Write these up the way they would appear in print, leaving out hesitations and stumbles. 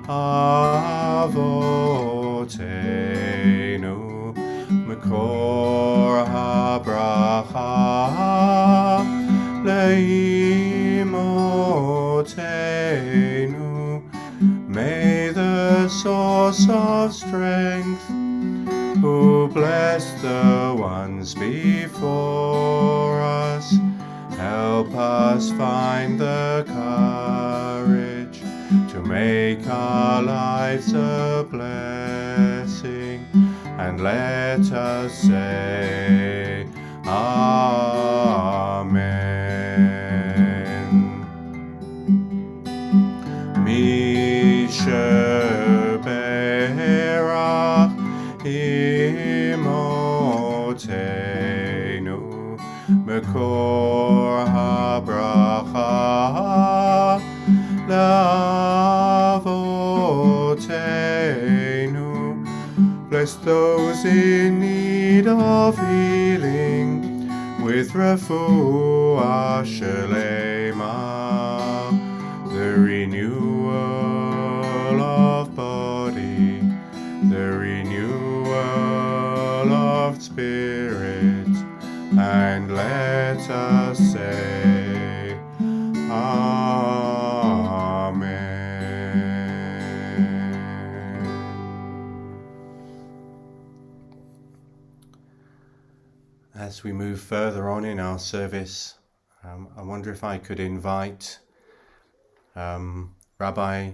Avotenu, Mekor HaBracha, Leimotenu, may the source of strength, who blessed the ones before us, help us find the courage to make our lives a blessing, and let us say Amen. Misheberach Imotenu, Mekor HaBracha, Lavotenu. Bless those in need of healing with refuah shelema, the renewal of body, the renewal of spirit, and let us say Amen. As we move further on in our service, I wonder if I could invite Rabbi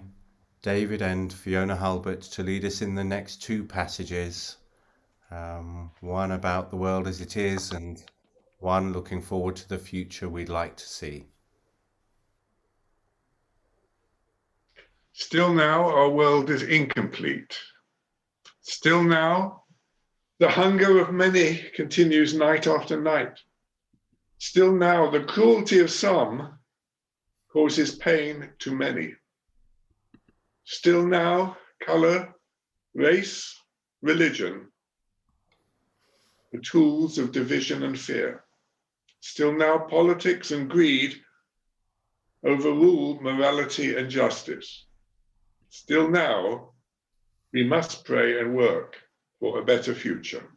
David and Fiona Halbert to lead us in the next two passages, one about the world as it is and one looking forward to the future we'd like to see. Still now, our world is incomplete. Still now, the hunger of many continues night after night. Still now, the cruelty of some causes pain to many. Still now, color, race, religion, the tools of division and fear. Still now, politics and greed overrule morality and justice. Still now, we must pray and work for a better future.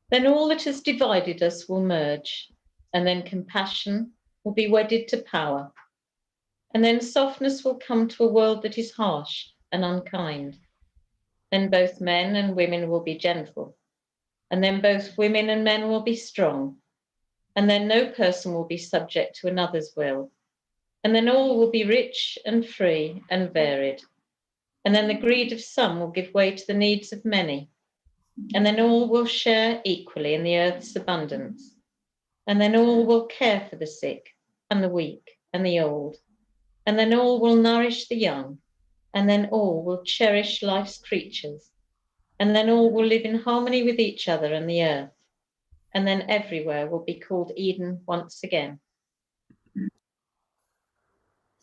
Then all that has divided us will merge, and then compassion will be wedded to power. And then softness will come to a world that is harsh and unkind. Then both men and women will be gentle. And then both women and men will be strong. And then no person will be subject to another's will. And then all will be rich and free and varied. And then the greed of some will give way to the needs of many. And then all will share equally in the earth's abundance. And then all will care for the sick and the weak and the old. And then all will nourish the young. And then all will cherish life's creatures. And then all will live in harmony with each other and the earth. And then everywhere will be called Eden once again.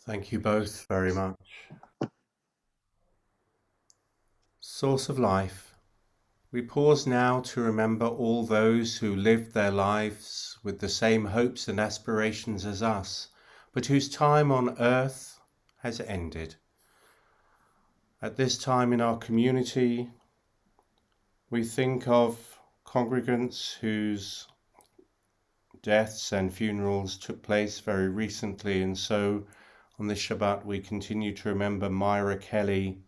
Thank you both very much. Source of life, we pause now to remember all those who lived their lives with the same hopes and aspirations as us, but whose time on earth has ended. At this time in our community, we think of congregants whose deaths and funerals took place very recently, and so on this Shabbat we continue to remember Myra Kelly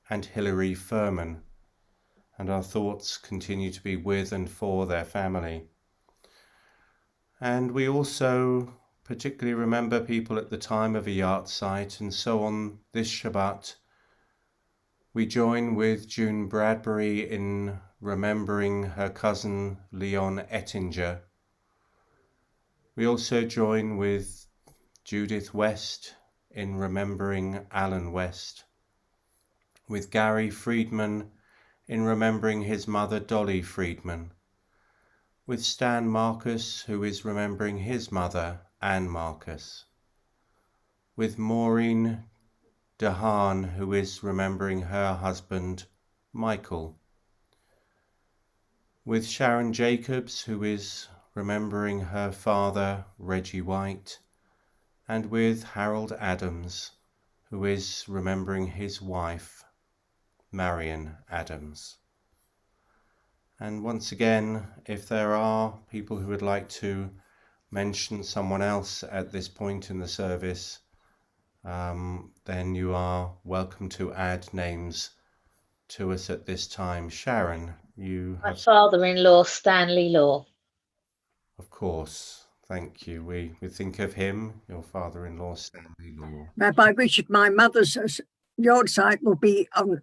and Hilary Furman, and our thoughts continue to be with and for their family. And we also particularly remember people at the time of a yahrzeit, and so on this Shabbat we join with June Bradbury in remembering her cousin Leon Ettinger. We also join with Judith West in remembering Alan West, with Gary Friedman in remembering his mother Dolly Friedman, with Stan Marcus, who is remembering his mother Anne Marcus, with Maureen DeHaan, who is remembering her husband Michael, with Sharon Jacobs, who is remembering her father Reggie White, and with Harold Adams, who is remembering his wife, Marion Adams. And once again, if there are people who would like to mention someone else at this point in the service, then you are welcome to add names to us at this time. Sharon, you My have... father-in-law, Stanley Law. Of course, thank you. We think of him, your father-in-law, Stanley Law. Rabbi Richard, my mother's yahrzeit will be on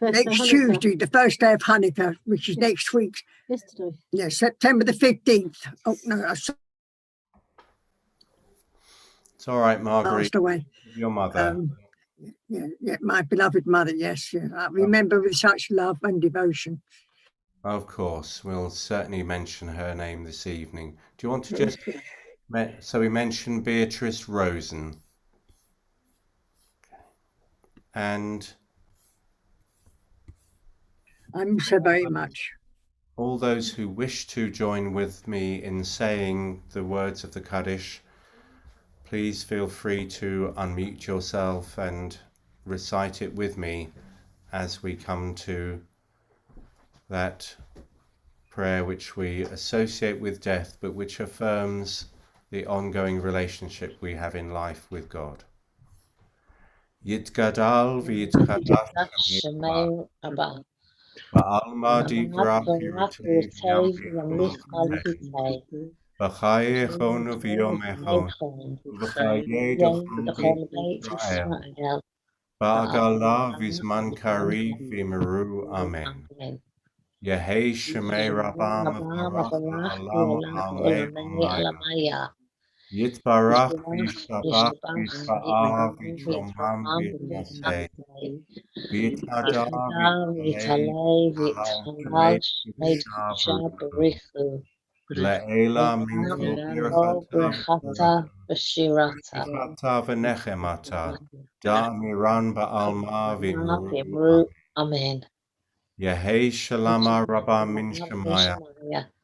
next Tuesday, the first day of Hanukkah, which is next week. Yesterday. Yeah, September the 15th. Oh, no, I It's all right, Marguerite. passed away. Your mother. Yeah, my beloved mother, yes. Yeah. I remember with such love and devotion. Of course, we'll certainly mention her name this evening. Do you want to just... So we mentioned Beatrice Rosen. And... I miss her very much. all those who wish to join with me in saying the words of the Kaddish, please feel free to unmute yourself and recite it with me as we come to that prayer which we associate with death, but which affirms the ongoing relationship we have in life with God. Yitgadal v'yitchadash Shemei Abba. ba'alma digra pirutei v'chayechonu v'yomechon v'chayedachon Israel ba'agala v'zman kariv v'meru amen. Yehei Shemei Rabam v'barach la'olam amen. Yitbarach v'yishtabach v'yitpa'ah v'yitromam v'yitnaseh v'yitnada v'yitalei v'yitalei v'yishav le'ela min kol birchata v'nechemata da'amiran ba'alma v'imru Amen. Yehei Shalama Rabba min Shemaya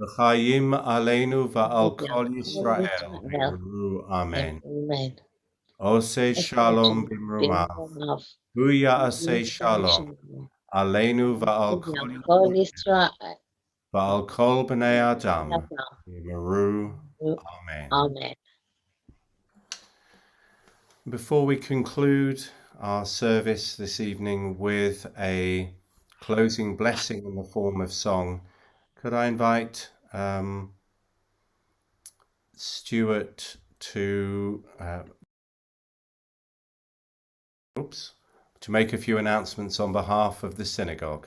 v'chayim aleinu v'al kol Yisrael v'imru amen. Amen. Oseh shalom b'imrumav hu ya'aseh shalom aleinu v'al kol Yisrael v'al kol b'nei Adam v'imru amen. Amen. Before we conclude our service this evening with a closing blessing in the form of song, could I invite Stuart to make a few announcements on behalf of the synagogue.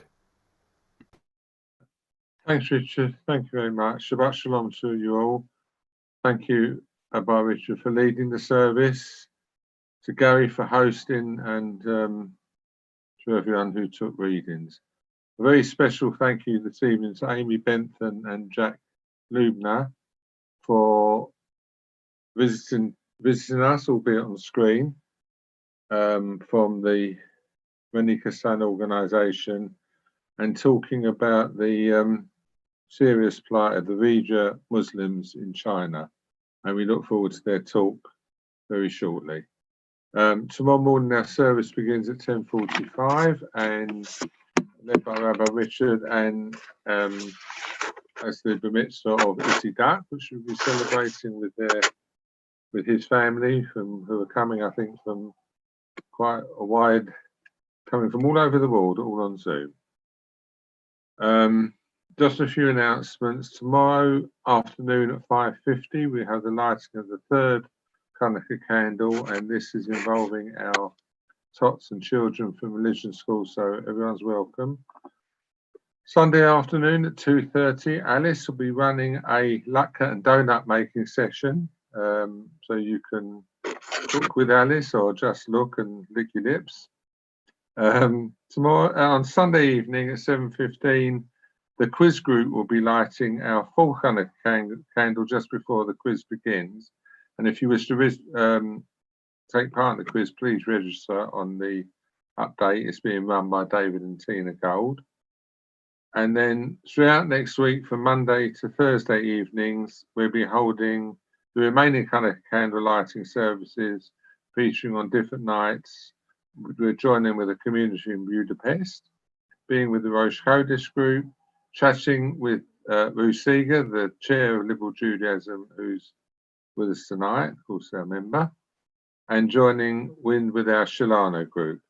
Thanks, Richard. Thank you very much. Shabbat Shalom to you all. Thank you, Rabbi Richard, for leading the service, to Gary for hosting, and to everyone who took readings. A very special thank you this evening to Amy Bentham and Jack Lubner for visiting us, albeit on screen, from the Rene Cassin organisation, and talking about the serious plight of the Uyghur Muslims in China. And we look forward to their talk very shortly. Tomorrow morning our service begins at 10:45 and led by Rabbi Richard, and as the bar mitzvah of Isidak, which we'll be celebrating with his family, who are coming, I think, from quite a wide, coming from all over the world, all on Zoom. Just a few announcements. Tomorrow afternoon at 5:50 we have the lighting of the third Chanukah candle, and this is involving our tots and children from religion school, so everyone's welcome. Sunday afternoon at 2:30, Alice will be running a latke and donut making session, so you can cook with Alice or just look and lick your lips. Tomorrow on Sunday evening at 7:15, the quiz group will be lighting our full Chanukah candle just before the quiz begins. And if you wish to take part in the quiz, please register on the update. It's being run by David and Tina Gold. And then throughout next week, from Monday to Thursday evenings, we'll be holding the remaining Chanukah candle lighting services featuring on different nights. We're joining with a community in Budapest, being with the Rosh Chodesh group, chatting with Ruth Seeger, the chair of Liberal Judaism, who's with us tonight, of course, our member, and joining with our Shalano group.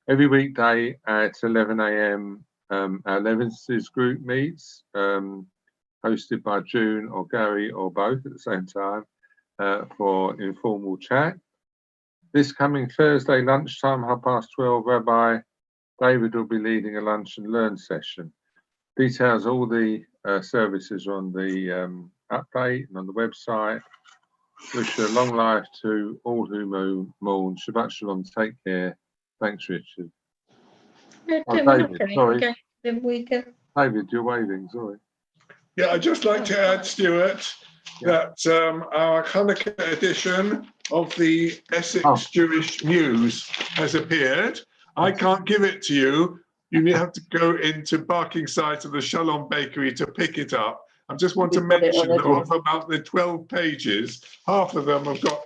Every weekday at 11 a.m., our Levinses group meets, hosted by June or Gary or both at the same time, for informal chat. This coming Thursday lunchtime, 12:30, Rabbi David will be leading a lunch and learn session. Details, all the services are on the update and on the website. Wish a long life to all who mourn. Shabbat Shalom. Take care. Thanks, Richard. David, sorry. David, you're waving, sorry. Yeah, I'd just like to add, Stuart, that our Hanukkah edition of the Essex Jewish News has appeared. I can't give it to you. You have to go into Barkingside to the Shalom Bakery to pick it up. I just want to mention that of about the 12 pages, half of them have got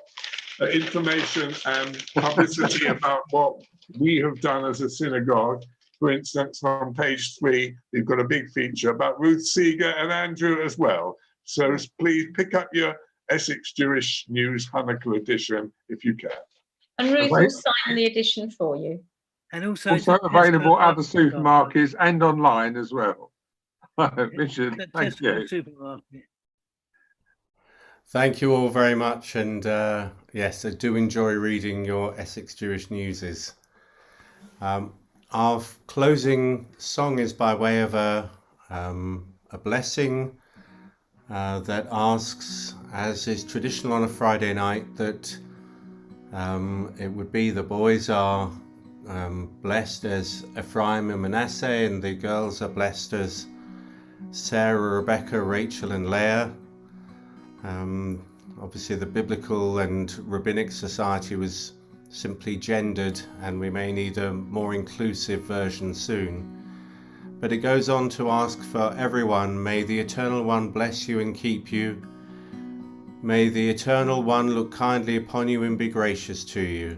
information and publicity about what we have done as a synagogue. For instance, on page 3, we've got a big feature about Ruth Seeger and Andrew as well. So please pick up your Essex Jewish News Hanukkah edition if you can. And Ruth will sign the edition for you. And also available at other supermarkets and online as well. Richard, thank you. Thank you all very much. And yes, I do enjoy reading your Essex Jewish Newses. Our closing song is by way of a blessing that asks, as is traditional on a Friday night, that it would be the boys are blessed as Ephraim and Manasseh, and the girls are blessed as Sarah, Rebecca, Rachel, and Leah. Obviously, the biblical and rabbinic society was simply gendered, and we may need a more inclusive version soon. But it goes on to ask for everyone, may the Eternal One bless you and keep you. May the Eternal One look kindly upon you and be gracious to you.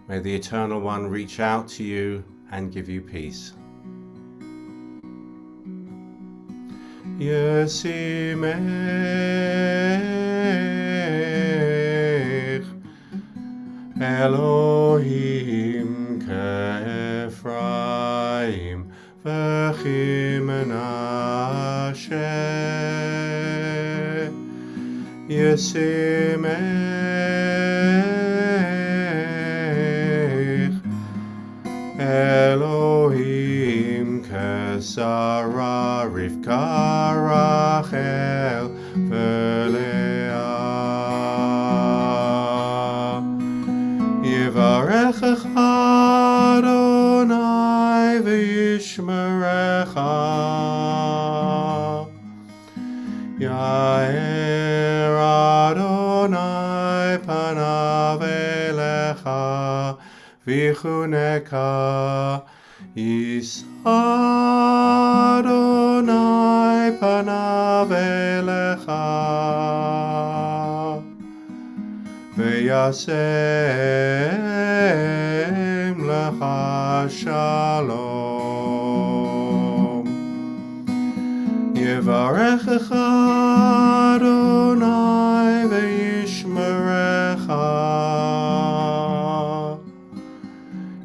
May the Eternal One reach out to you and give you peace. Yesimech Elohim k'Ephraim v'chi Menashe. Yesimech Elohim k'Sarah Rivka Rachel v'Leah. Yivarechecha Adonai v'yishmerecha. Ya'er Adonai panav elecha v'chuneka. Yisa Adonai panav elecha v'yasem lecha shalom. Yevarechecha Adonai v'yishmerecha.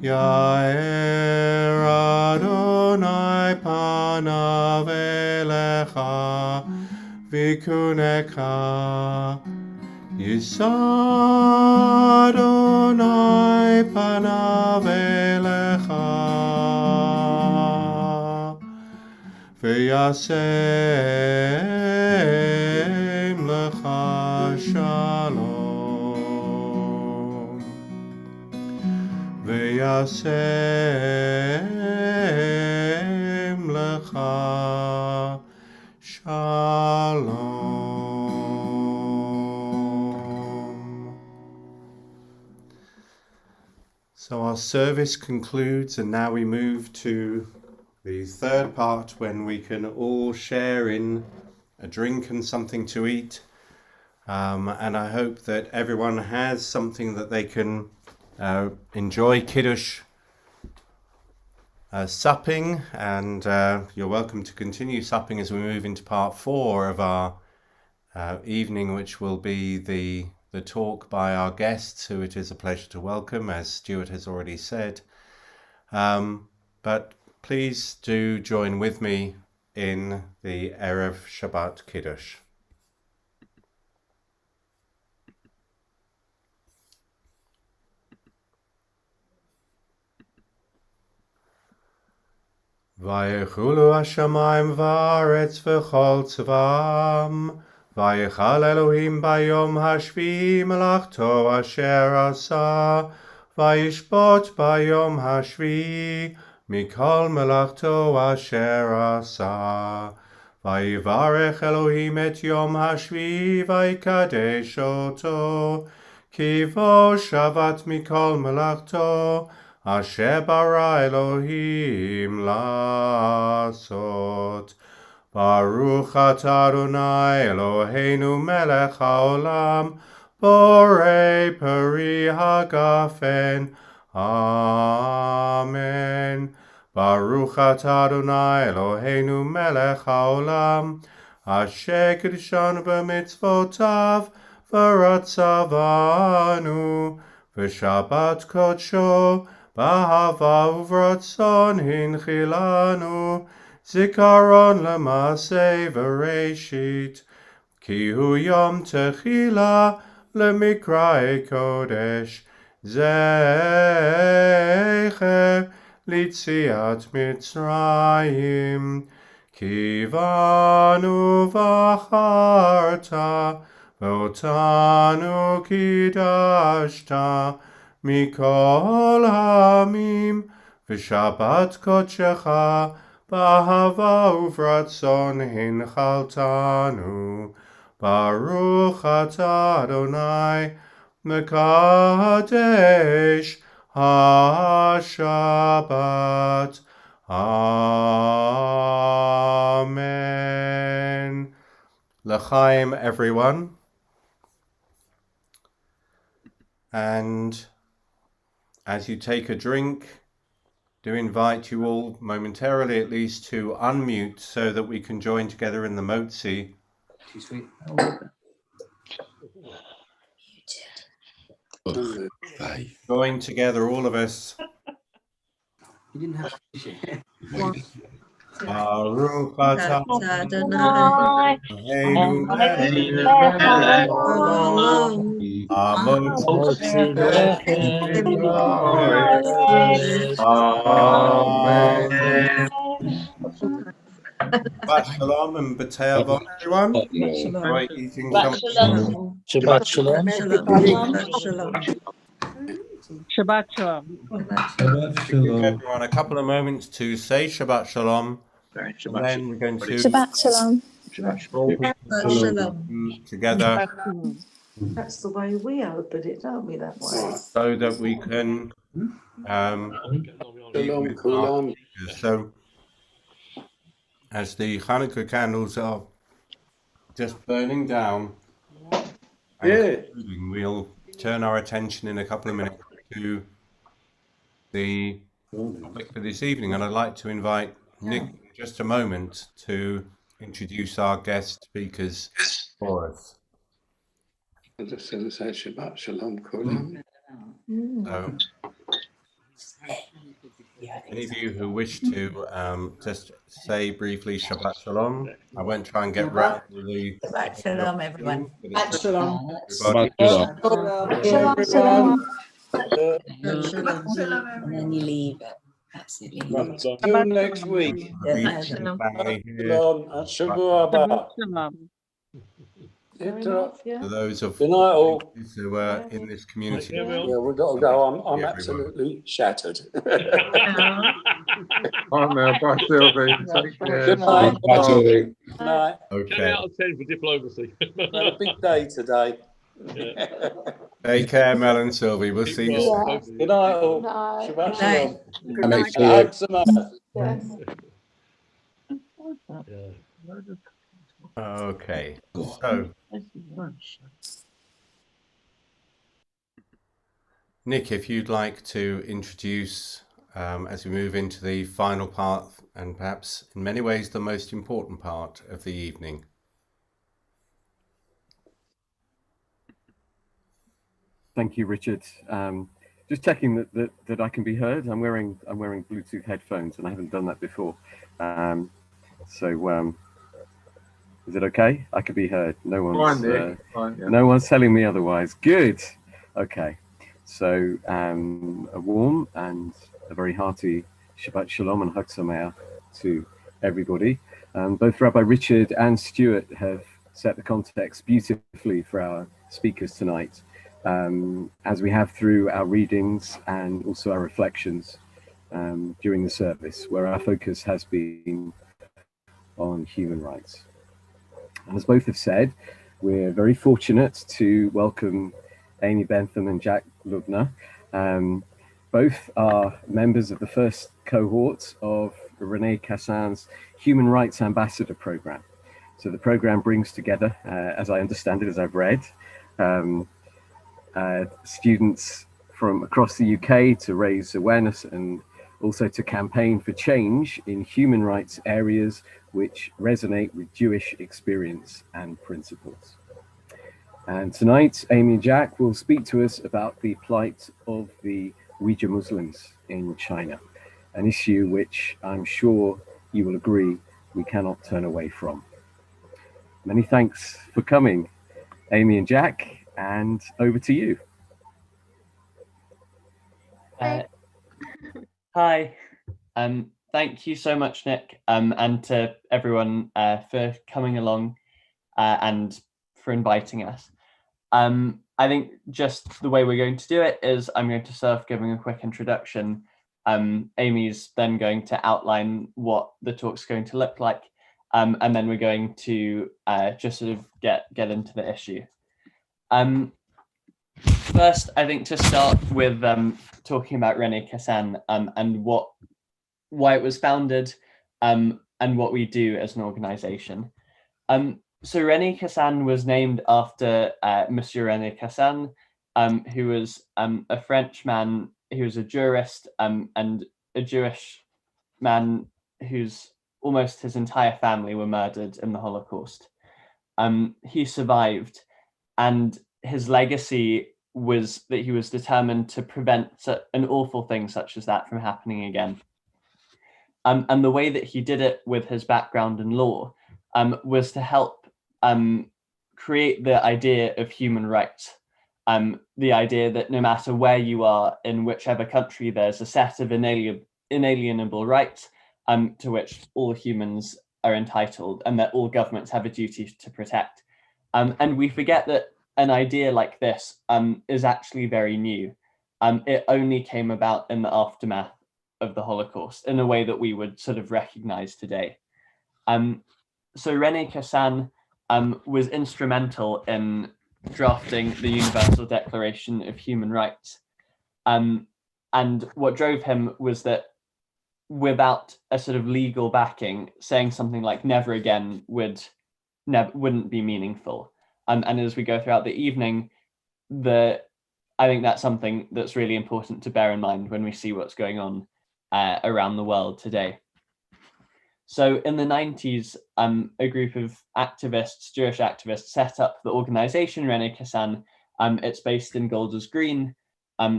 Ya'er Adonai panav elecha v'kuneka. Yisa Adonai panav elecha v'yasem lecha shalom. V'yasem lecha shalom. So our service concludes, and now we move to the third part, when we can all share in a drink and something to eat. And I hope that everyone has something that they can enjoy Kiddush supping, and you're welcome to continue supping as we move into part 4 of our evening, which will be the talk by our guests, who it is a pleasure to welcome, as Stuart has already said. But please do join with me in the Erev Shabbat Kiddush. Vayechulu hashamayim va'aretz v'chol tzvam, Vayichal Elohim bayom hashvi melachto asher asa, Vayishbot bayom hashvi mikol melachto asher asa. Vayivarech Elohim et yom hashvi vayikadesh oto, ki vo shavat mikol melachto asher bara Elohim lasot. Baruch atah Adonai Eloheinu melech haolam, borei peri hagafen. Amen. Baruch atah Adonai Eloheinu melech haolam, asher kiddushanu b'mitzvotav v'ratzavanu, v'shabbat kodsho b'ahava uvratzon hinchilanu, Zikaron l'maseh v'reishit, ki hu yom techila l'mikrae kodesh, zecher litziat Mitzrayim, ki vanu v'acharta, v'otanu kidashta, mikol hamim, v'shabbat kodshecha, B'ahava uvratzon hinchaltanu, Baruch atah Adonai, Mekadesh HaShabbat. Amen. L'chaim, everyone. And as you take a drink, do invite you all momentarily at least to unmute so that we can join together in the motzi. Join together, all of us. You didn't have to share. Baruch atah Adonai, Eloheinu melech haolam, Amen. Shabbat shalom and b'tei avon, everyone. Enjoy eating some. Shabbat shalom. Shabbat shalom. Give everyone a couple of moments to say Shabbat shalom, and then we're going to Shabbat shalom. all people together That's the way we open it, don't we, that way? so that we can be with our teachers. So as the Chanukah candles are just burning down, and we'll turn our attention in a couple of minutes to the topic for this evening, and I'd like to invite Nick in just a moment to introduce our guest speakers for us. Shabbat shalom kulam. So, any of you who wish to just say briefly Shabbat shalom. I won't try and get right into the Shabbat shalom, everyone. Shabbat shalom. Everybody. Shabbat shalom. And then you leave it. Absolutely. Till next week. Family here. Shabbat shalom. For those of Good night, all. who are in this community. Yeah, we've got to go. I'm absolutely shattered. Bye now, bye Sylvie. Take care. Good night. Bye. Good night. 10 Okay. out of 10 for diplomacy. Had a big day today. Take care, Mel and Sylvie. We'll see you soon. Good night, all. Night. Shabbat Night. shalom. Hugs and Yes. Okay. So Nick, if you'd like to introduce, as we move into the final part, and perhaps in many ways the most important part of the evening. Thank you, Richard. Just checking that I can be heard. I'm wearing Bluetooth headphones, and I haven't done that before. Is it okay? I can be heard. No one's Fine, yeah. no one's telling me otherwise. Good. Okay. So a warm and a very hearty Shabbat Shalom and Chag Sameach to everybody. Both Rabbi Richard and Stuart have set the context beautifully for our speakers tonight, as we have through our readings and also our reflections during the service, where our focus has been on human rights. As both have said, we're very fortunate to welcome Amy Bentham and Jack Lubner. Both are members of the first cohort of Rene Cassin's Human Rights Ambassador program. So the program brings together, as I understand it, as I've read, students from across the UK to raise awareness and also to campaign for change in human rights areas which resonate with Jewish experience and principles. And tonight, Amy and Jack will speak to us about the plight of the Uyghur Muslims in China, an issue which I'm sure you will agree we cannot turn away from. Many thanks for coming, Amy and Jack, and over to you. Hi. Thank you so much, Nick, and to everyone for coming along and for inviting us. I think just the way we're going to do it is I'm going to start giving a quick introduction. Amy's then going to outline what the talk's going to look like, and then we're going to just sort of get into the issue. First, I think to start with talking about Rene Cassin and why it was founded and what we do as an organization. So Rene Cassin was named after Monsieur Rene Cassin, who was a French man who was a jurist and a Jewish man whose almost his entire family were murdered in the Holocaust. He survived, and his legacy was that he was determined to prevent an awful thing such as that from happening again. And the way that he did it with his background in law was to help create the idea of human rights, the idea that no matter where you are in whichever country, there's a set of inalienable rights to which all humans are entitled, and that all governments have a duty to protect. And we forget that an idea like this is actually very new. It only came about in the aftermath of the Holocaust in a way that we would sort of recognize today. So Rene Cassin was instrumental in drafting the Universal Declaration of Human Rights. And what drove him was that without a sort of legal backing, saying something like never again wouldn't be meaningful. And as we go throughout the evening, I think that's something that's really important to bear in mind when we see what's going on around the world today. So in the 90s, a group of activists, Jewish activists, set up the organization Rene Cassin. It's based in Golders Green,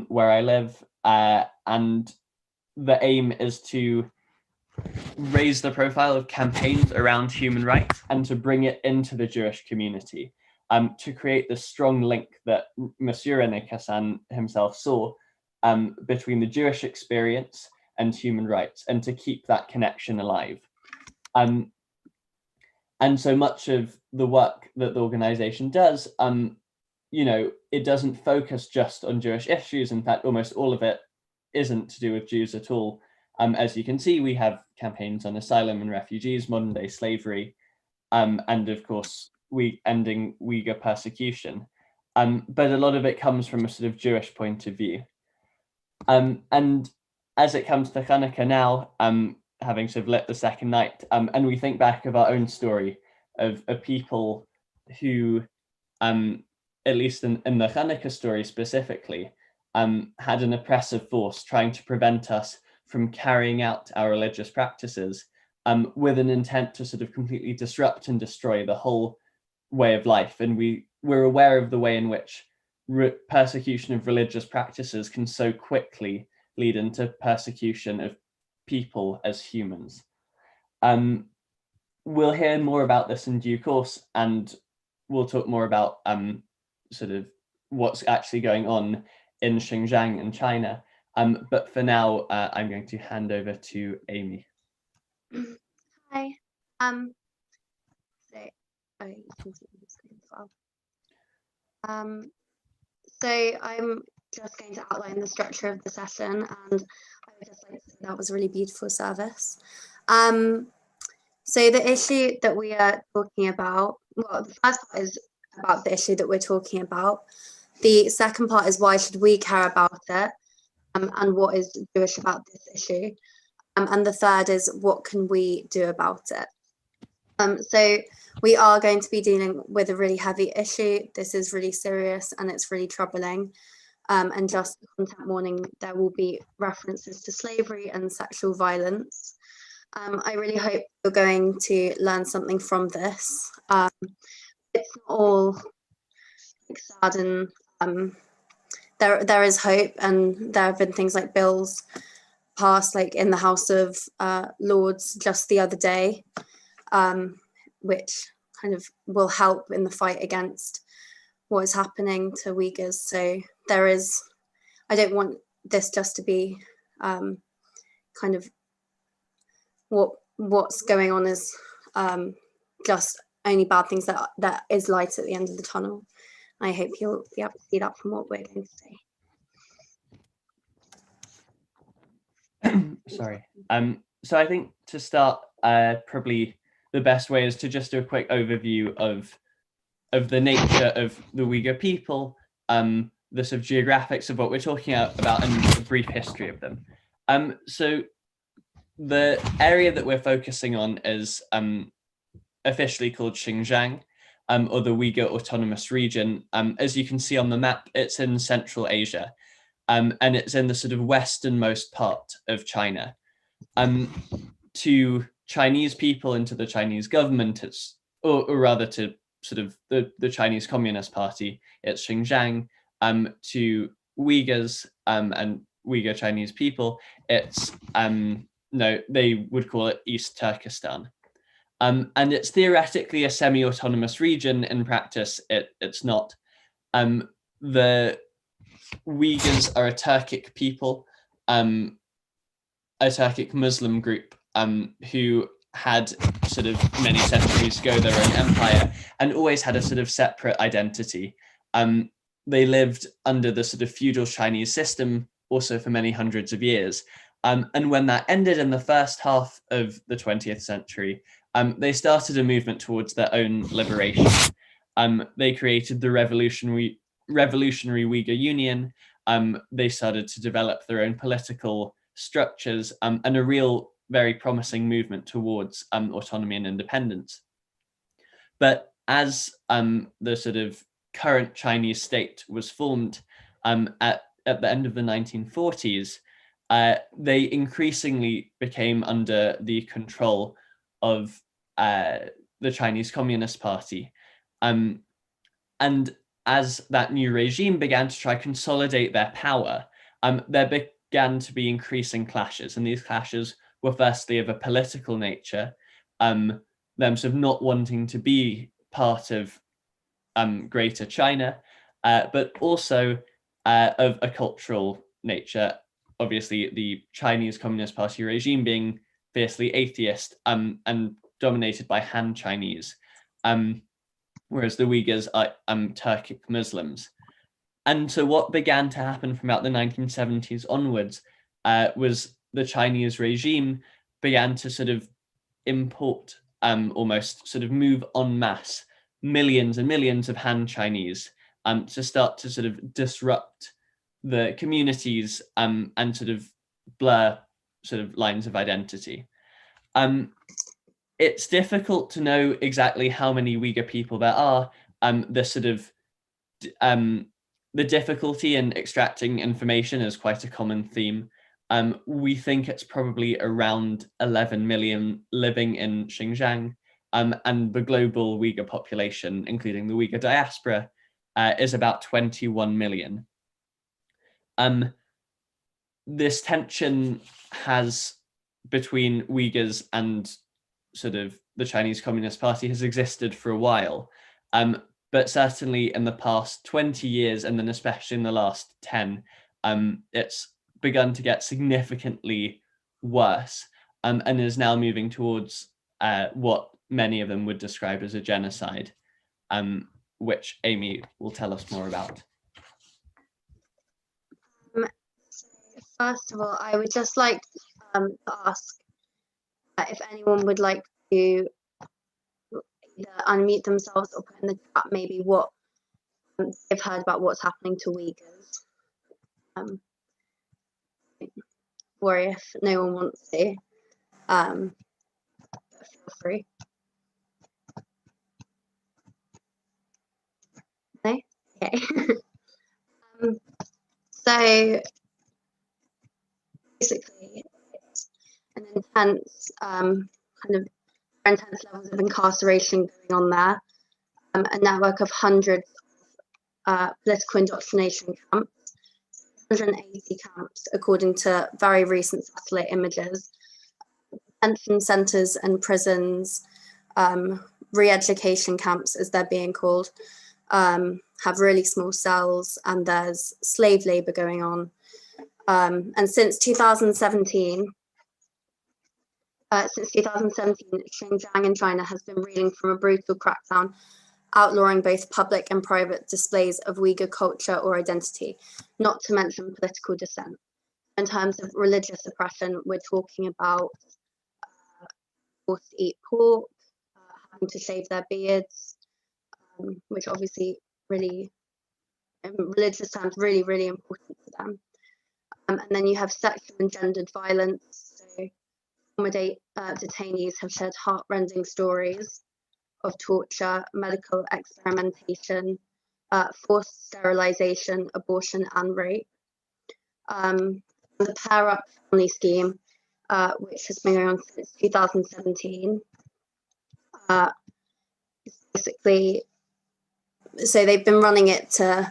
where I live, and the aim is to raise the profile of campaigns around human rights and to bring it into the Jewish community, to create this strong link that Monsieur Rene Cassin himself saw between the Jewish experience and human rights, and to keep that connection alive. And so much of the work that the organization does, it doesn't focus just on Jewish issues. In fact, almost all of it isn't to do with Jews at all. As you can see, we have campaigns on asylum and refugees, modern day slavery, and of course, ending Uyghur persecution. But a lot of it comes from a sort of Jewish point of view. And as it comes to Chanukah now, having sort of lit the second night, and we think back of our own story of people who, at least in the Chanukah story specifically, had an oppressive force trying to prevent us from carrying out our religious practices with an intent to sort of completely disrupt and destroy the whole way of life. And we're aware of the way in which persecution of religious practices can so quickly lead into persecution of people as humans. We'll hear more about this in due course, and we'll talk more about sort of what's actually going on in Xinjiang and China. But for now, I'm going to hand over to Amy. Hi. So, oh, you can see the screen as well. So I'm just going to outline the structure of the session, and I would just like to say that was a really beautiful service. So the issue that we are talking about, well, the first part is about the issue that we're talking about. The second part is why should we care about it, and what is Jewish about this issue. And the third is what can we do about it. So we are going to be dealing with a really heavy issue. This is really serious and it's really troubling. And just content warning, there will be references to slavery and sexual violence. I really hope you're going to learn something from this. It's not all sad, and there is hope, and there have been things like bills passed, like in the House of Lords just the other day, which kind of will help in the fight against what is happening to Uyghurs. So there is, I don't want this just to be kind of what's going on is just only bad things, that is light at the end of the tunnel. I hope you'll be able to see that from what we're going to say. Sorry. So I think to start, probably the best way is to just do a quick overview of the nature of the Uyghur people, the sort of geographics of what we're talking about, and a brief history of them. So the area that we're focusing on is officially called Xinjiang, or the Uyghur Autonomous Region. As you can see on the map, it's in Central Asia, and it's in the sort of westernmost part of China. To Chinese people and to the Chinese government, it's, or rather to sort of the Chinese Communist Party, it's Xinjiang. To Uyghurs and Uyghur Chinese people, it's no, they would call it East Turkestan. And it's theoretically a semi-autonomous region. In practice, it's not. The Uyghurs are a Turkic people, a Turkic Muslim group who had sort of many centuries ago their own empire and always had a sort of separate identity. They lived under the sort of feudal Chinese system also for many hundreds of years. And when that ended in the first half of the 20th century, they started a movement towards their own liberation. They created the Revolutionary Uyghur Union. They started to develop their own political structures, and a real, very promising movement towards autonomy and independence. But as the sort of current Chinese state was formed at the end of the 1940s, they increasingly became under the control of the Chinese Communist Party. And as that new regime began to try to consolidate their power, there began to be increasing clashes. And these clashes were firstly of a political nature, them sort of not wanting to be part of Greater China, but also of a cultural nature. Obviously, the Chinese Communist Party regime being fiercely atheist and dominated by Han Chinese, whereas the Uyghurs are Turkic Muslims. And so what began to happen from about the 1970s onwards was the Chinese regime began to sort of import, almost sort of move en masse, millions and millions of Han Chinese to start to sort of disrupt the communities and sort of blur sort of lines of identity. It's difficult to know exactly how many Uyghur people there are. The sort of the difficulty in extracting information is quite a common theme. We think it's probably around 11 million living in Xinjiang, and the global Uyghur population, including the Uyghur diaspora, is about 21 million. This tension between Uyghurs and sort of the Chinese Communist Party has existed for a while. But certainly in the past 20 years, and then especially in the last 10, it's begun to get significantly worse, and is now moving towards what many of them would describe as a genocide, which Amy will tell us more about. First of all, I would just like to ask if anyone would like to either unmute themselves or put in the chat maybe what they've heard about what's happening to Uyghurs. Or if no one wants to, feel free. No? Okay. So basically, it's an intense intense levels of incarceration going on there, a network of hundreds of political indoctrination camps, 180 camps according to very recent satellite images, detention centres and prisons, re-education camps as they're being called, have really small cells, and there's slave labour going on. And since 2017, Xinjiang in China has been reeling from a brutal crackdown, outlawing both public and private displays of Uyghur culture or identity, not to mention political dissent. In terms of religious oppression, we're talking about forced to eat pork, having to shave their beards, which obviously really, in religious terms, really, really important for them. And then you have sexual and gendered violence. So former detainees have shared heartrending stories of torture, medical experimentation, forced sterilization, abortion, and rape. The Pair Up family scheme, which has been going on since 2017, basically, so they've been running it to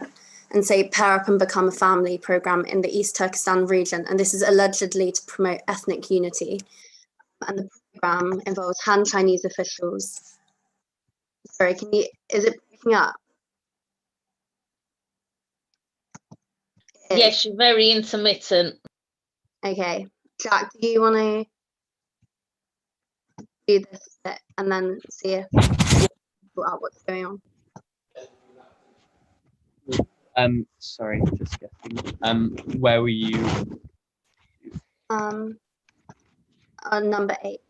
and say pair up and become a family program in the East Turkestan region, and this is allegedly to promote ethnic unity. And the program involves Han Chinese officials. Sorry, is it breaking up? Yes, you're very intermittent. Okay, Jack, do you want to do this bit and then see if you out what's going on? Sorry, just getting. Where were you? On number 8.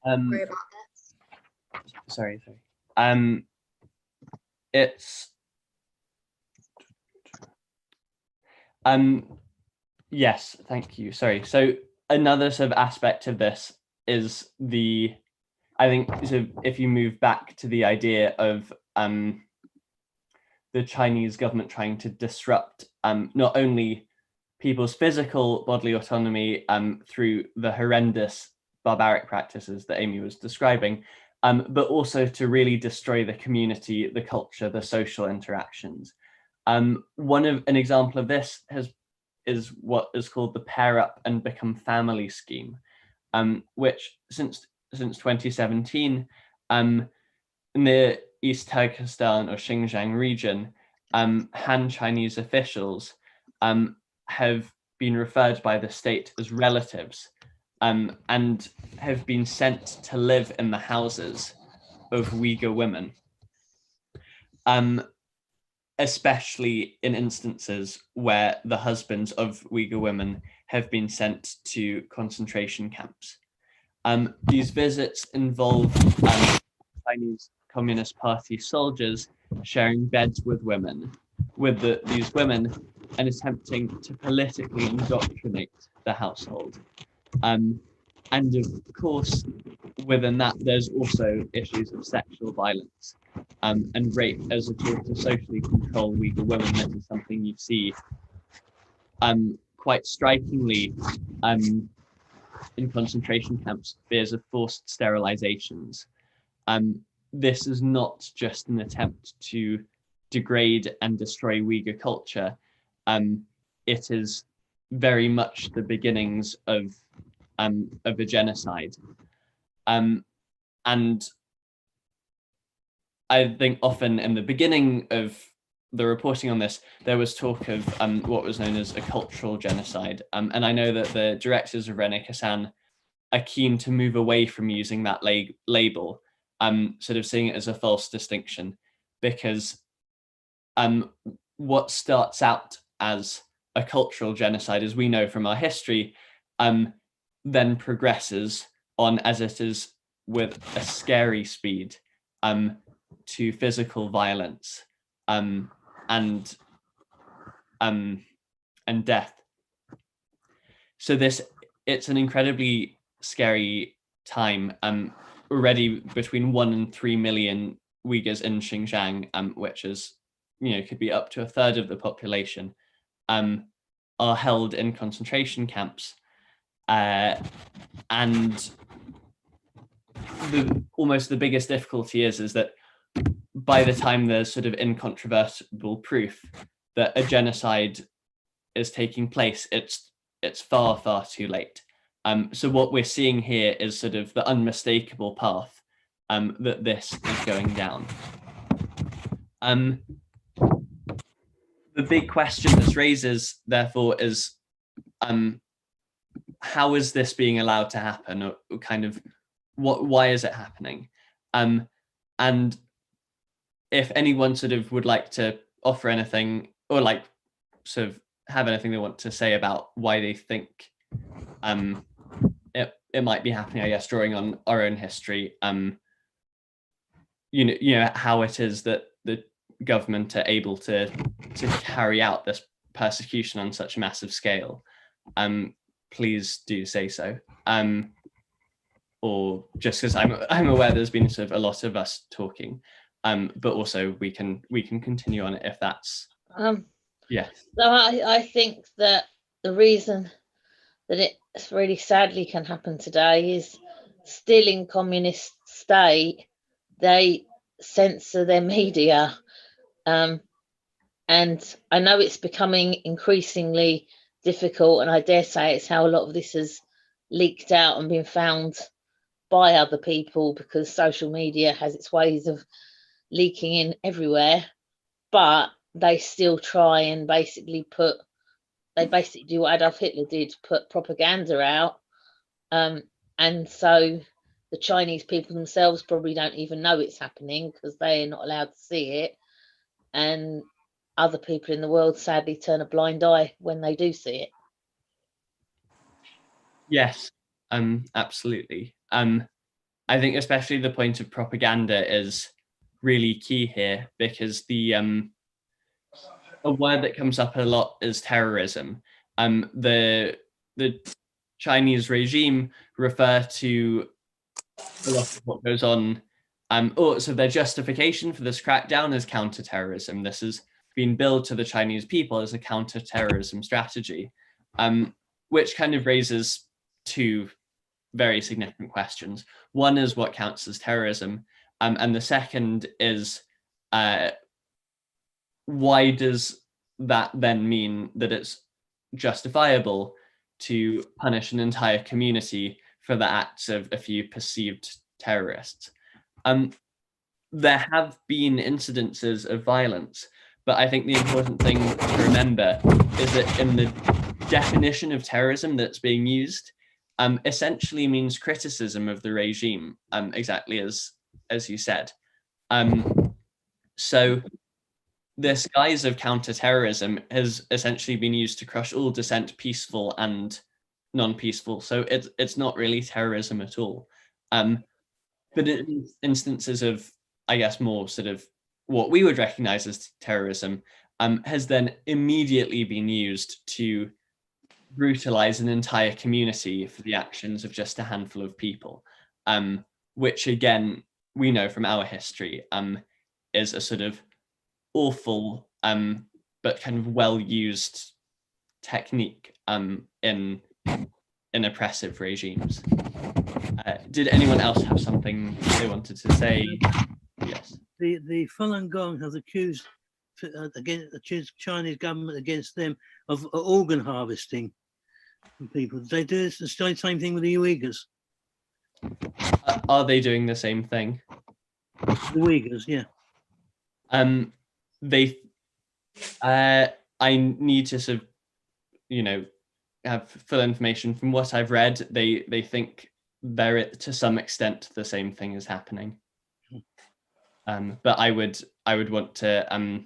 Sorry about this. Sorry. It's yes, thank you. Sorry. So another sort of aspect of this is I think so if you move back to the idea of the Chinese government trying to disrupt not only people's physical bodily autonomy through the horrendous barbaric practices that Amy was describing, but also to really destroy the community, the culture, the social interactions. An example of this is what is called the Pair Up and Become Family scheme, which since 2017, in the East Turkestan or Xinjiang region, Han Chinese officials have been referred by the state as relatives, and have been sent to live in the houses of Uyghur women, especially in instances where the husbands of Uyghur women have been sent to concentration camps. These visits involve Chinese Communist Party soldiers sharing beds with these women, and attempting to politically indoctrinate the household. And of course, within that, there's also issues of sexual violence and rape as a tool to socially control Uyghur women. This is something you see quite strikingly in concentration camps, fears of forced sterilizations. This is not just an attempt to degrade and destroy Uyghur culture. It is very much the beginnings of a genocide. And I think often in the beginning of the reporting on this, there was talk of what was known as a cultural genocide. And I know that the directors of Rene Cassin are keen to move away from using that label, sort of seeing it as a false distinction, because what starts out as a cultural genocide, as we know from our history, then progresses on, as it is with a scary speed, to physical violence and death. So it's an incredibly scary time. Already between 1 and 3 million Uyghurs in Xinjiang, which is, could be up to a third of the population, are held in concentration camps. And almost the biggest difficulty is that by the time there's sort of incontrovertible proof that a genocide is taking place, it's far, far too late. So what we're seeing here is sort of the unmistakable path that this is going down. The big question this raises, therefore, is how is this being allowed to happen, or kind of why is it happening? And if anyone sort of would like to offer anything, or like sort of have anything they want to say about why they think it might be happening, I guess, drawing on our own history, how it is that the government are able to carry out this persecution on such a massive scale, please do say so. Or just because I'm aware there's been sort of a lot of us talking, but also we can continue on it if that's yeah. So I think that the reason that it really sadly can happen today is still in communist state, they censor their media. And I know it's becoming increasingly difficult, and I dare say it's how a lot of this has leaked out and been found by other people, because social media has its ways of leaking in everywhere. But they still try and basically do what Adolf Hitler did, put propaganda out. And so the Chinese people themselves probably don't even know it's happening because they're not allowed to see it. And other people in the world sadly turn a blind eye when they do see it. Yes, absolutely. I think especially the point of propaganda is really key here, because a word that comes up a lot is terrorism. The Chinese regime refer to a lot of what goes on, so their justification for this crackdown is counterterrorism. This has been billed to the Chinese people as a counterterrorism strategy, which kind of raises two very significant questions. One is what counts as terrorism, and the second is why does that then mean that it's justifiable to punish an entire community for the acts of a few perceived terrorists? There have been incidences of violence, but I think the important thing to remember is that in the definition of terrorism that's being used, essentially means criticism of the regime, exactly as you said. So this guise of counterterrorism has essentially been used to crush all dissent, peaceful and non-peaceful. So it's not really terrorism at all. But in instances of, I guess, more sort of what we would recognize as terrorism, has then immediately been used to brutalize an entire community for the actions of just a handful of people. which again, we know from our history, is a sort of awful but kind of well-used technique in oppressive regimes. Did anyone else have something they wanted to say? Yes. The Falun Gong has accused Chinese government against them of organ harvesting from people. They do the same thing with the Uyghurs. Are they doing the same thing? The Uyghurs, yeah. I need to sort of, have full information. From what I've read, they think they're to some extent the same thing is happening. But I would want to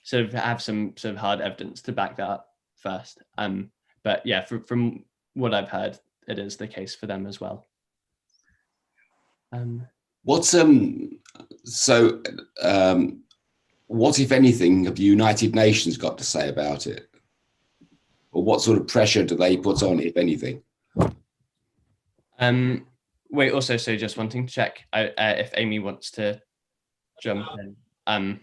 sort of have some sort of hard evidence to back that up first. But yeah, from what I've heard, it is the case for them as well. What if anything have the United Nations got to say about it? Or what sort of pressure do they put on it, if anything? Wait, also, so just wanting to check if Amy wants to jump in. I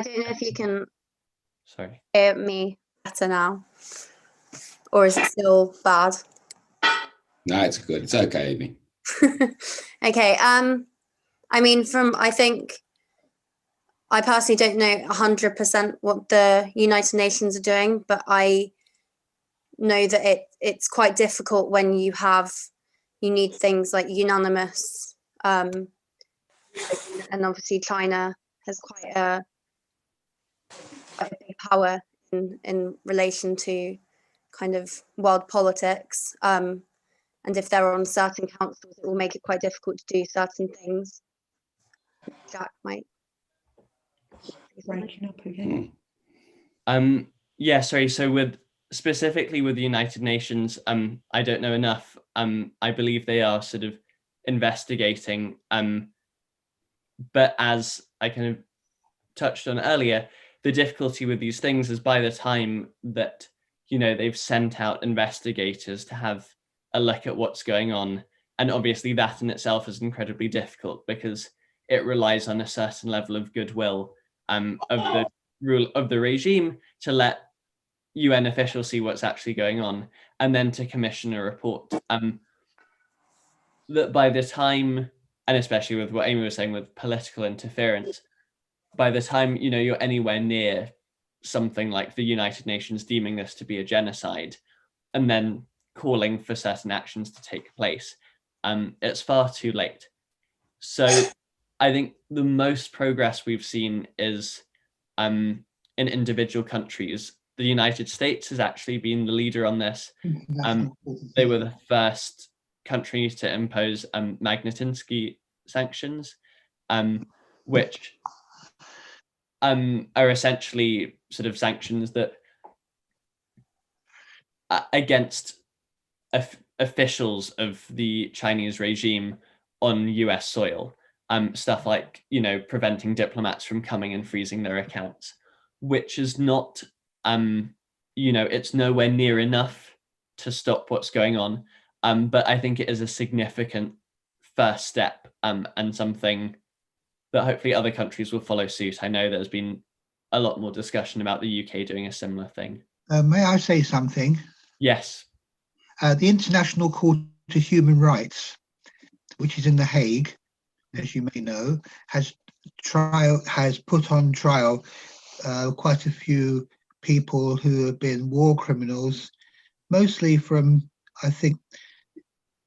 don't know if you can hear me better now, or is it still bad? No, it's good. It's okay, Amy. Okay. I mean, I personally don't know 100% what the United Nations are doing, but I know that it's quite difficult when you need things like unanimous, and obviously China has quite a big power in relation to kind of world politics. And if they're on certain councils, it will make it quite difficult to do certain things. Jack might. Breaking up again. Yeah, sorry. So specifically with the United Nations, I don't know enough. I believe they are sort of investigating. But as I kind of touched on earlier, the difficulty with these things is by the time that they've sent out investigators to have a look at what's going on, and obviously that in itself is incredibly difficult because it relies on a certain level of goodwill of the regime to let UN officials see what's actually going on, and then to commission a report. That by the time, and especially with what Amy was saying with political interference, by the time you're anywhere near something like the United Nations deeming this to be a genocide, and then calling for certain actions to take place, it's far too late. So I think the most progress we've seen is in individual countries. The United States has actually been the leader on this. They were the first country to impose Magnitsky sanctions, which are essentially sort of sanctions that against officials of the Chinese regime on US soil, stuff like preventing diplomats from coming and freezing their accounts, which is not it's nowhere near enough to stop what's going on, but I think it is a significant first step, and something that hopefully other countries will follow suit. I know there's been a lot more discussion about the UK doing a similar thing. May I say something? Yes. The International Court of Human Rights, which is in The Hague, as you may know, has put on trial quite a few people who have been war criminals, mostly from, I think,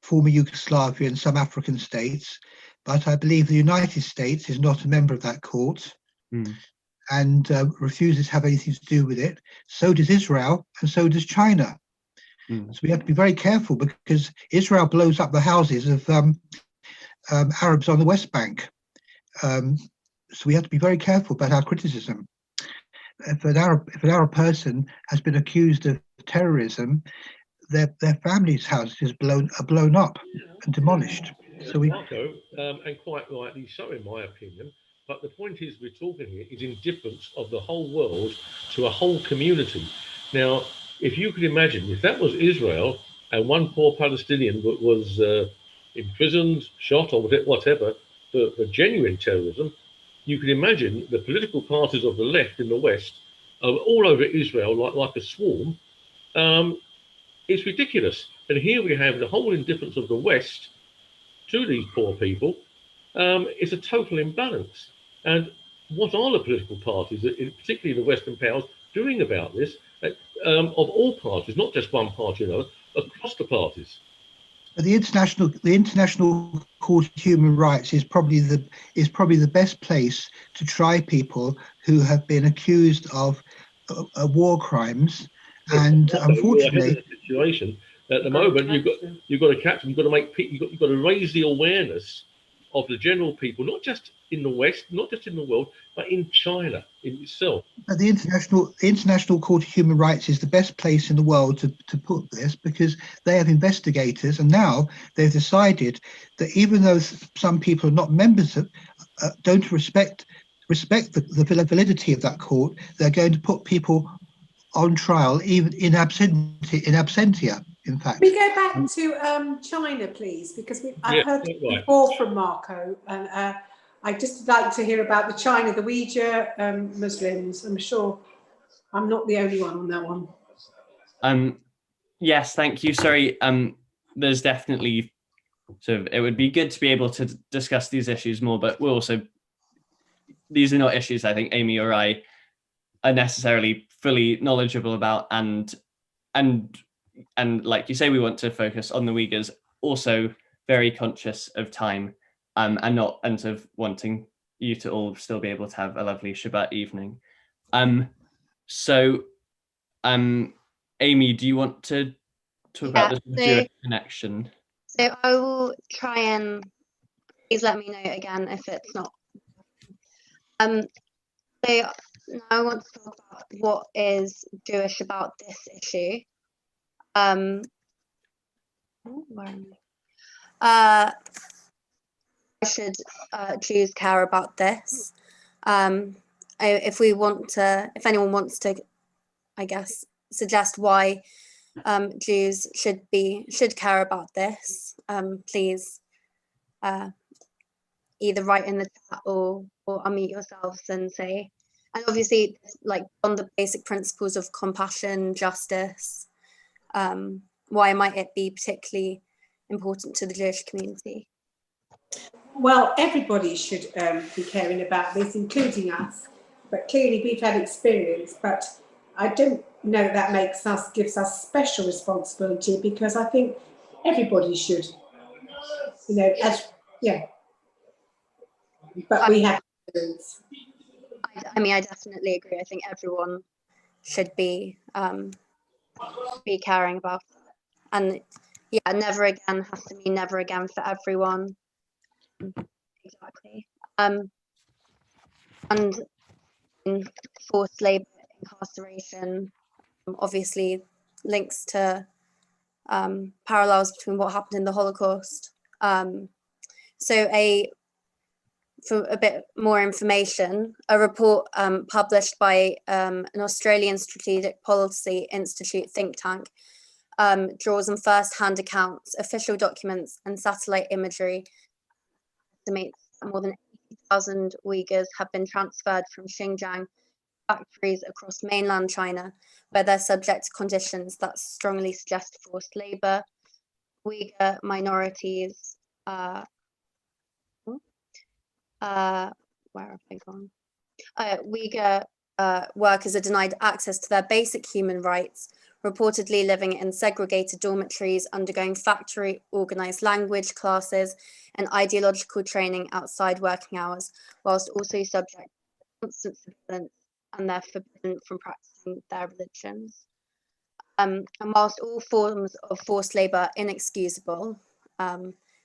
former Yugoslavia and some African states. But I believe the United States is not a member of that court and refuses to have anything to do with it. So does Israel, and so does China. So we have to be very careful, because Israel blows up the houses of Arabs on the West Bank. So we have to be very careful about our criticism. If an Arab person has been accused of terrorism, their family's houses are blown up and demolished. So Marco, and quite rightly so, in my opinion. But the point is, we're talking here is indifference of the whole world to a whole community. Now, if you could imagine, if that was Israel, and one poor Palestinian was imprisoned, shot, or whatever for genuine terrorism, you can imagine the political parties of the left in the West are all over Israel like a swarm. It's ridiculous. And here we have the whole indifference of the West to these poor people. It's a total imbalance. And what are the political parties, particularly the Western powers, doing about this? Of all parties, not just one party or another, across the parties. The International Court of Human Rights is probably the best place to try people who have been accused of war crimes, and unfortunately, the situation at the moment you've got to catch them. You've got to make you've got to raise the awareness of the general people, not just in the West, not just in the world, but in China in itself. The International Court of Human Rights is the best place in the world to put this, because they have investigators, and now they've decided that even though some people are not members of, don't respect the validity of that court, they're going to put people on trial even in absentia. In fact, we go back to China, please, because I've heard before from Marco, and I'd just like to hear about the China, the Uyghur Muslims. I'm sure I'm not the only one on that one. Yes, thank you. Sorry, there's definitely it would be good to be able to discuss these issues more, but these are not issues I think Amy or I are necessarily fully knowledgeable about, and like you say, we want to focus on the Uyghurs, also very conscious of time, and sort of wanting you to all still be able to have a lovely Shabbat evening. Amy, do you want to talk about the Jewish connection? So I will try and please let me know again if it's not. So now I want to talk about what is Jewish about this issue. Why should Jews care about this? If anyone wants to, I guess, suggest why Jews should care about this, please either write in the chat or unmute yourselves and say. And obviously, like on the basic principles of compassion, justice, why might it be particularly important to the Jewish community? Well, everybody should be caring about this, including us. But clearly, we've had experience. But I don't know that gives us special responsibility, because I think everybody should, But we have experience. I mean, I definitely agree. I think everyone should be caring about it. And yeah, never again has to mean never again for everyone. Exactly. And forced labor, incarceration, obviously links to parallels between what happened in the Holocaust. For a bit more information, a report published by an Australian Strategic Policy Institute think tank draws on first-hand accounts, official documents, and satellite imagery. Estimates that more than 80,000 Uyghurs have been transferred from Xinjiang factories across mainland China, where they're subject to conditions that strongly suggest forced labor. Uyghur minorities, where have I gone? Uyghur workers are denied access to their basic human rights, reportedly living in segregated dormitories, undergoing factory organized language classes and ideological training outside working hours, whilst also subject to constant surveillance, and they're forbidden from practicing their religions. And whilst all forms of forced labor are inexcusable,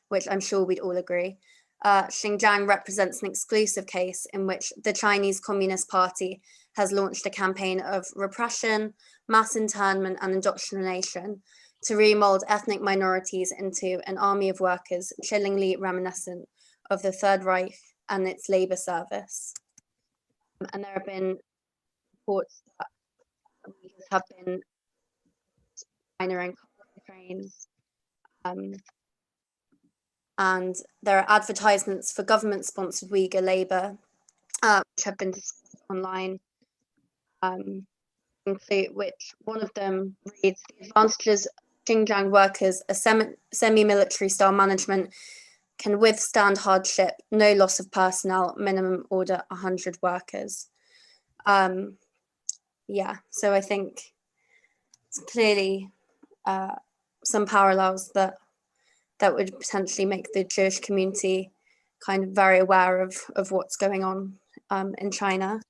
which I'm sure we'd all agree, Xinjiang represents an exclusive case in which the Chinese Communist Party has launched a campaign of repression, mass internment and indoctrination to remold ethnic minorities into an army of workers chillingly reminiscent of the Third Reich and its labor service. And there have been reports that Uyghurs have been training trains. And there are advertisements for government-sponsored Uyghur labour, which have been discussed online, which one of them reads, the advantages of Xinjiang workers are semi-military style management, can withstand hardship, no loss of personnel, minimum order 100 workers. Yeah, so I think it's clearly some parallels that would potentially make the Jewish community kind of very aware of what's going on in China.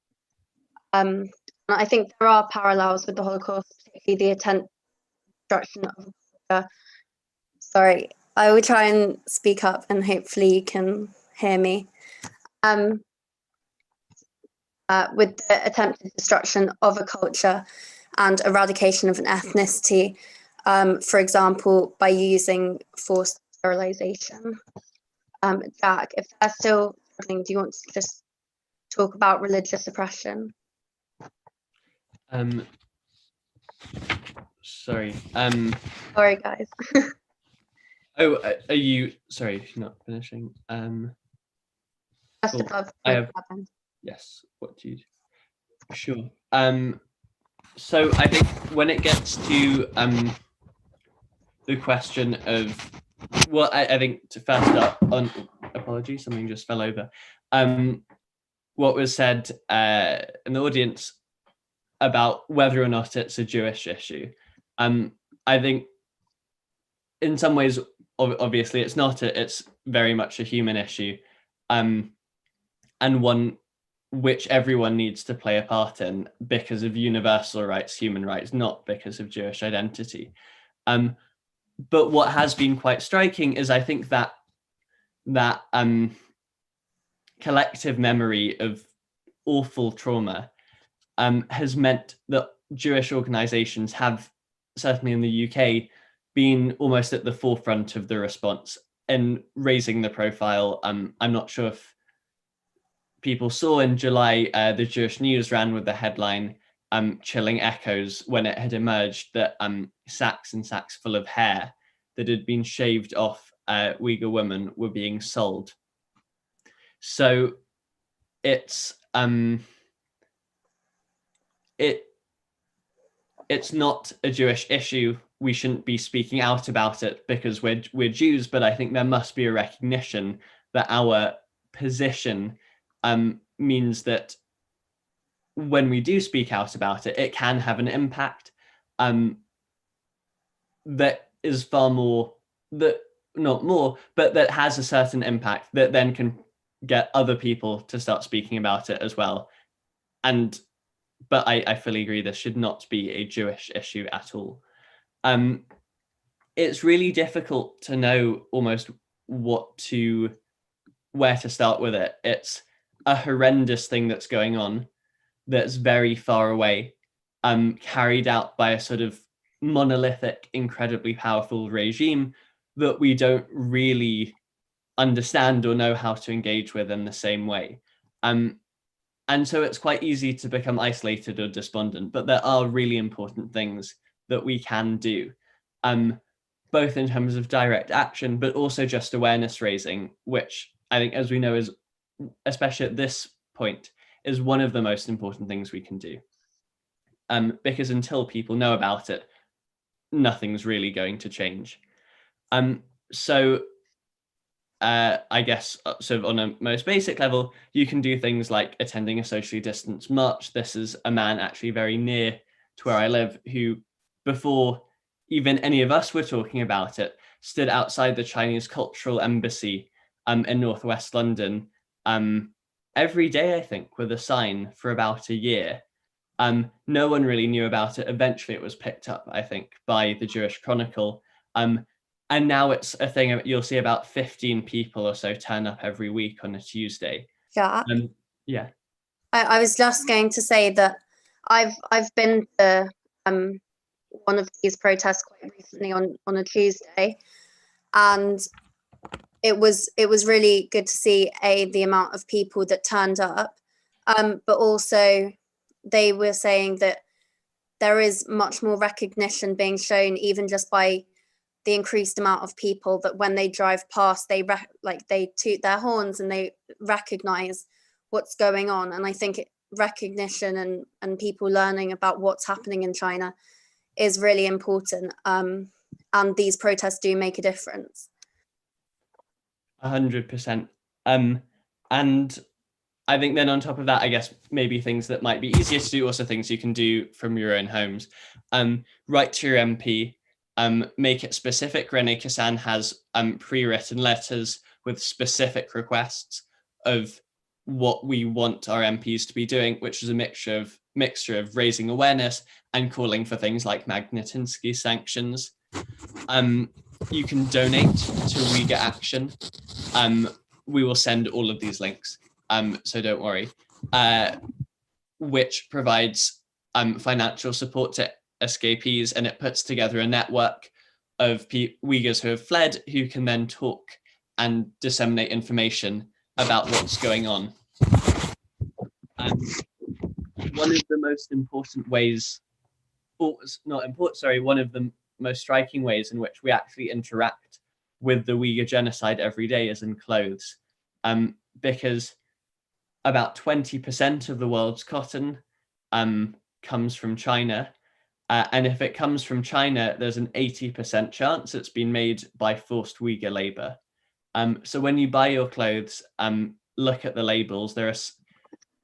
I think there are parallels with the Holocaust, particularly the attempt destruction of. Sorry, I will try and speak up, and hopefully you can hear me. With the attempted destruction of a culture and eradication of an ethnicity, for example, by using forced sterilization. Jack, if they're still struggling, do you want to just talk about religious oppression? Sorry. Sorry, guys. Oh, are you, sorry, not finishing. Just above. I have, yes, what do you, sure. So I think when it gets to the question of, well, I think to first up on, apologies, something just fell over. What was said in the audience about whether or not it's a Jewish issue. I think in some ways, obviously it's not, it's very much a human issue, and one which everyone needs to play a part in because of universal rights, human rights, not because of Jewish identity. But what has been quite striking is I think that collective memory of awful trauma has meant that Jewish organizations have, certainly in the UK, been almost at the forefront of the response in raising the profile. I'm not sure if people saw in July, the Jewish News ran with the headline, chilling echoes, when it had emerged that sacks and sacks full of hair that had been shaved off Uyghur women were being sold. So it's it's not a Jewish issue. We shouldn't be speaking out about it because we're Jews, but I think there must be a recognition that our position means that when we do speak out about it, it can have an impact that is far more, that not more, but that has a certain impact that then can get other people to start speaking about it as well. But I fully agree, this should not be a Jewish issue at all. It's really difficult to know almost where to start with it. It's a horrendous thing that's going on, that's very far away, carried out by a sort of monolithic, incredibly powerful regime that we don't really understand or know how to engage with in the same way. And so it's quite easy to become isolated or despondent, but there are really important things that we can do, both in terms of direct action, but also just awareness raising, which I think, as we know, is, especially at this point, is one of the most important things we can do. Because until people know about it, nothing's really going to change. I guess sort of on a most basic level, you can do things like attending a socially distanced march. This is a man actually very near to where I live who, before even any of us were talking about it, stood outside the Chinese Cultural Embassy in Northwest London every day, I think, with a sign for about a year. No one really knew about it. Eventually it was picked up, I think, by the Jewish Chronicle. And now it's a thing you'll see about 15 people or so turn up every week on a Tuesday. Yeah. Yeah. I was just going to say that I've been to one of these protests quite recently on a Tuesday, and it was really good to see the amount of people that turned up, but also they were saying that there is much more recognition being shown, even just by the increased amount of people that when they drive past, they toot their horns and they recognize what's going on. And I think recognition and people learning about what's happening in China is really important. And these protests do make a difference. 100%. And I think then on top of that, I guess maybe things that might be easier to do, also things you can do from your own homes. Write to your MP, make it specific. Rene Cassin has pre-written letters with specific requests of what we want our MPs to be doing, which is a mixture of raising awareness and calling for things like Magnitsky sanctions. You can donate to Uyghur Action. We will send all of these links, so don't worry, which provides financial support to escapees, and it puts together a network of Uyghurs who have fled, who can then talk and disseminate information about what's going on. One of the most important ways, one of the most striking ways in which we actually interact with the Uyghur genocide every day is in clothes, because about 20% of the world's cotton comes from China. And if it comes from China, there's an 80% chance it's been made by forced Uyghur labor. So when you buy your clothes, look at the labels.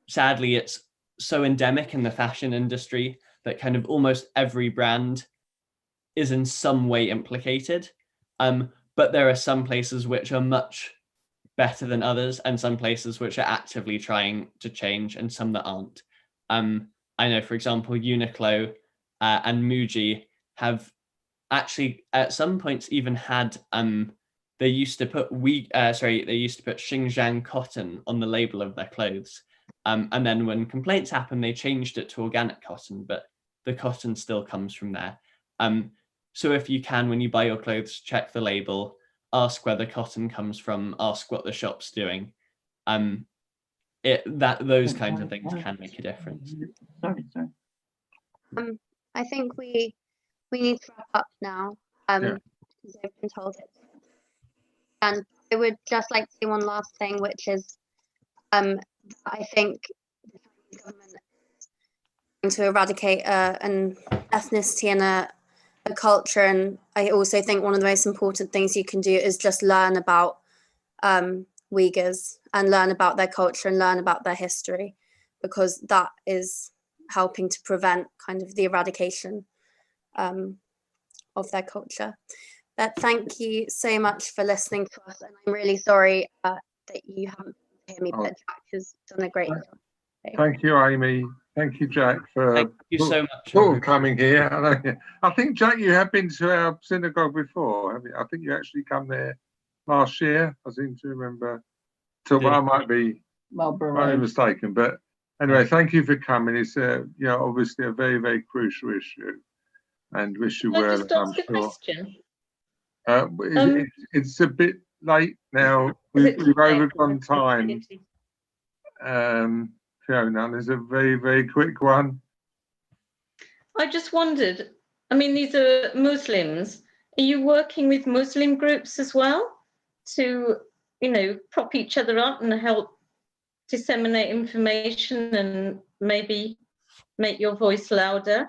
Sadly, it's so endemic in the fashion industry that kind of almost every brand is in some way implicated. But there are some places which are much better than others, and some places which are actively trying to change, and some that aren't. I know, for example, Uniqlo and Muji have actually at some points even had they used to put Xinjiang cotton on the label of their clothes, and then when complaints happened, they changed it to organic cotton, but the cotton still comes from there. So if you can, when you buy your clothes, check the label, ask where the cotton comes from, ask what the shop's doing. Those kinds of things can make a difference. I think we need to wrap up now, because I've been told it. And I would just like to say one last thing, which is I think the Chinese government is trying to eradicate an ethnicity and a culture. And I also think one of the most important things you can do is just learn about Uyghurs and learn about their culture and learn about their history, because that is helping to prevent kind of the eradication of their culture. But thank you so much for listening to us, and I'm really sorry that you haven't heard me, but Jack has done a great job. Thank you, Amy. Thank you, Jack, for so much coming here. I think, Jack, you have been to our synagogue before, have you? I think you actually come there last year. I seem to remember. So I might be mistaken, but anyway, thank you for coming. It's obviously a very, very crucial issue, and wish you well. I'm sure. It's a bit late now. We've overgone time. Fiona, there's a very, very quick one. I just wondered, I mean, these are Muslims. Are you working with Muslim groups as well to, prop each other up and help disseminate information and maybe make your voice louder?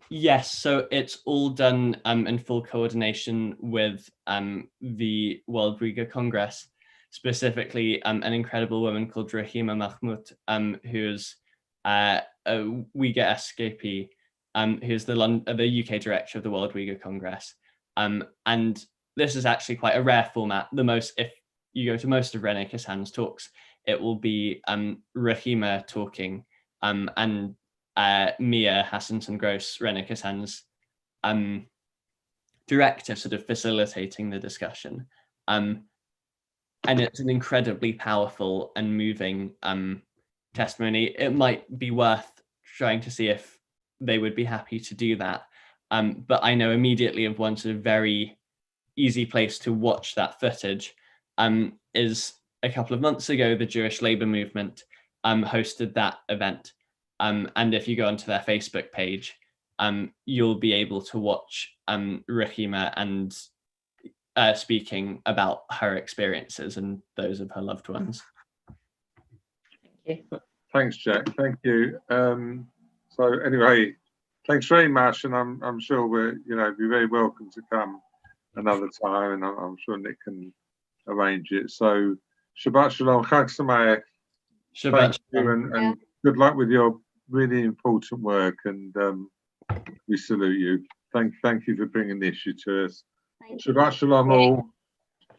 Yes, so it's all done in full coordination with the World Uyghur Congress, specifically an incredible woman called Rahima Mahmoud, who's a Uyghur escapee, who's the UK director of the World Uyghur Congress. And this is actually quite a rare format. If you go to most of Rene Cassin's talks, it will be Rahima talking and Mia Hassanson-Gross, Rene Cassin's director, sort of facilitating the discussion. And it's an incredibly powerful and moving testimony. It might be worth trying to see if they would be happy to do that. But I know immediately of one sort of very easy place to watch that footage is a couple of months ago, the Jewish Labour Movement hosted that event. And if you go onto their Facebook page, you'll be able to watch Rahima and speaking about her experiences and those of her loved ones. Thank you. Thanks, Jack. Thank you. So anyway, thanks very much, and I'm sure we're be very welcome to come another time, and I'm sure Nick can arrange it. So Shabbat Shalom, Chag Sameach. Shabbat Shalom, and good luck with your really important work, and we salute you. Thank you for bringing the issue to us. Shabbat Shalom all.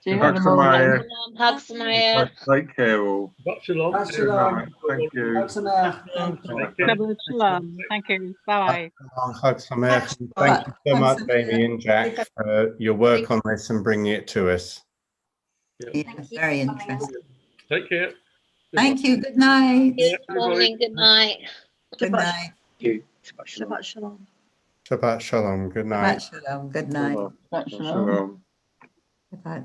Chag Sameach. Chag Sameach. Take care all. Shabbat Shalom. Good night. Thank you. Shabbat Shalom. Thank you. Bye. Chag Sameach. Thank you so much, Amy and Jack, for your work on this and bringing it to us. Yeah, very interesting. Take care. Thank you. Good night. Good morning. Good night. Good night. Shabbat Shalom. Shabbat Shalom. Good night. Shabbat Shalom. Good night. Shalom. Good night.